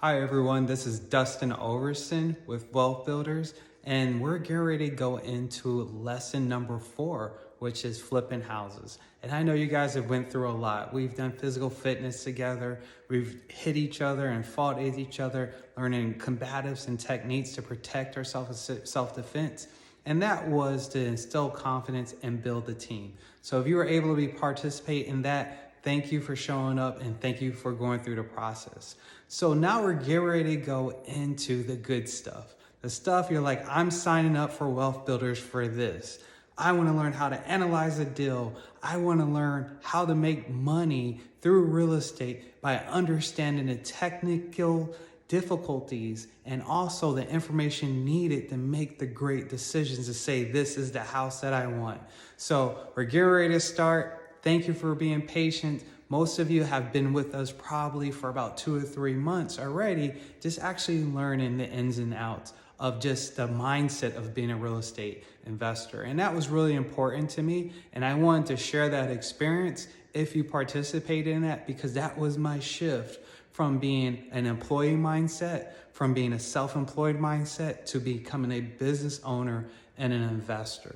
Hi everyone, this is Dustin Overson with Wealth Builders, and we're getting ready to go into lesson number 4, which is flipping houses. And I know you guys have went through a lot. We've done physical fitness together, we've hit each other and fought with each other, learning combatives and techniques to protect ourselves in self-defense. And that was to instill confidence and build the team. So if you were able to participate in that, thank you for showing up and thank you for going through the process. So now we're getting ready to go into the good stuff. The stuff you're like, I'm signing up for Wealth Builders for this. I want to learn how to analyze a deal. I want to learn how to make money through real estate by understanding the technical difficulties and also the information needed to make the great decisions to say, this is the house that I want. So we're getting ready to start. Thank you for being patient. Most of you have been with us probably for about 2 or 3 months already, just actually learning the ins and outs of just the mindset of being a real estate investor. And that was really important to me. And I wanted to share that experience if you participated in that, because that was my shift from being an employee mindset, from being a self-employed mindset to becoming a business owner and an investor.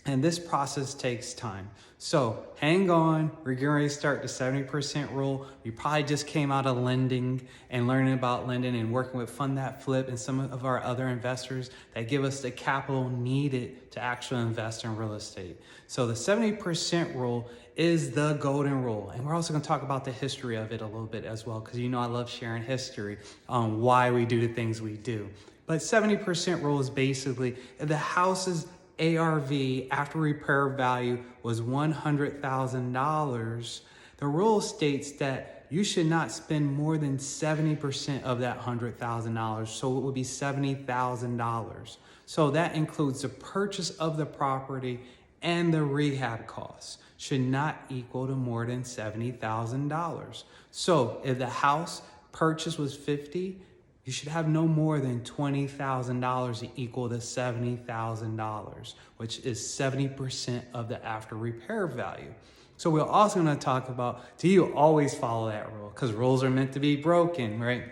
And this process takes time. So hang on, we're getting ready to start the 70% rule. We probably just came out of lending and learning about lending and working with Fund That Flip and some of our other investors that give us the capital needed to actually invest in real estate. So the 70% rule is the golden rule. And we're also gonna talk about the history of it a little bit as well, because you know I love sharing history on why we do the things we do. But 70% rule is basically if the house's ARV after repair value was $100,000, the rule states that you should not spend more than 70% of that $100,000. So it would be $70,000. So that includes the purchase of the property and the rehab costs should not equal to more than $70,000. So if the house purchase was $50,000, you should have no more than $20,000 to equal to $70,000, which is 70% of the after repair value. So we're also going to talk about, do you always follow that rule? Because rules are meant to be broken, right?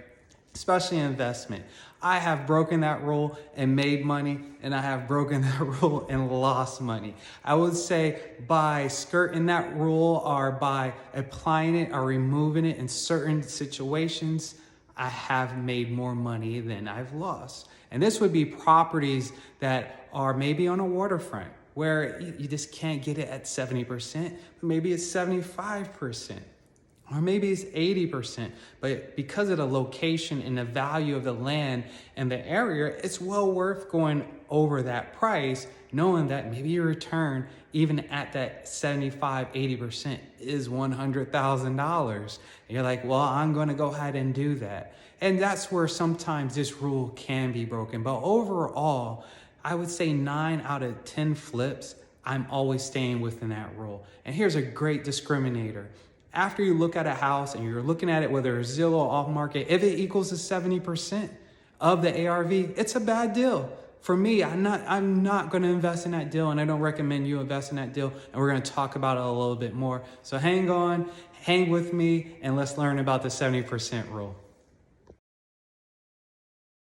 Especially in investment. I have broken that rule and made money, and I have broken that rule and lost money. I would say by skirting that rule or by applying it or removing it in certain situations, I have made more money than I've lost. And this would be properties that are maybe on a waterfront where you just can't get it at 70%, maybe it's 75%, or maybe it's 80%. But because of the location and the value of the land and the area, it's well worth going over that price, knowing that maybe your return, even at that 75, 80% is $100,000. And you're like, well, I'm gonna go ahead and do that. And that's where sometimes this rule can be broken. But overall, I would say 9 out of 10 flips, I'm always staying within that rule. And here's a great discriminator. After you look at a house and you're looking at it, whether it's Zillow or off market, if it equals to 70% of the ARV, it's a bad deal. For me, I'm not going to invest in that deal, and I don't recommend you invest in that deal. And we're going to talk about it a little bit more. So hang on, hang with me, and let's learn about the 70% rule.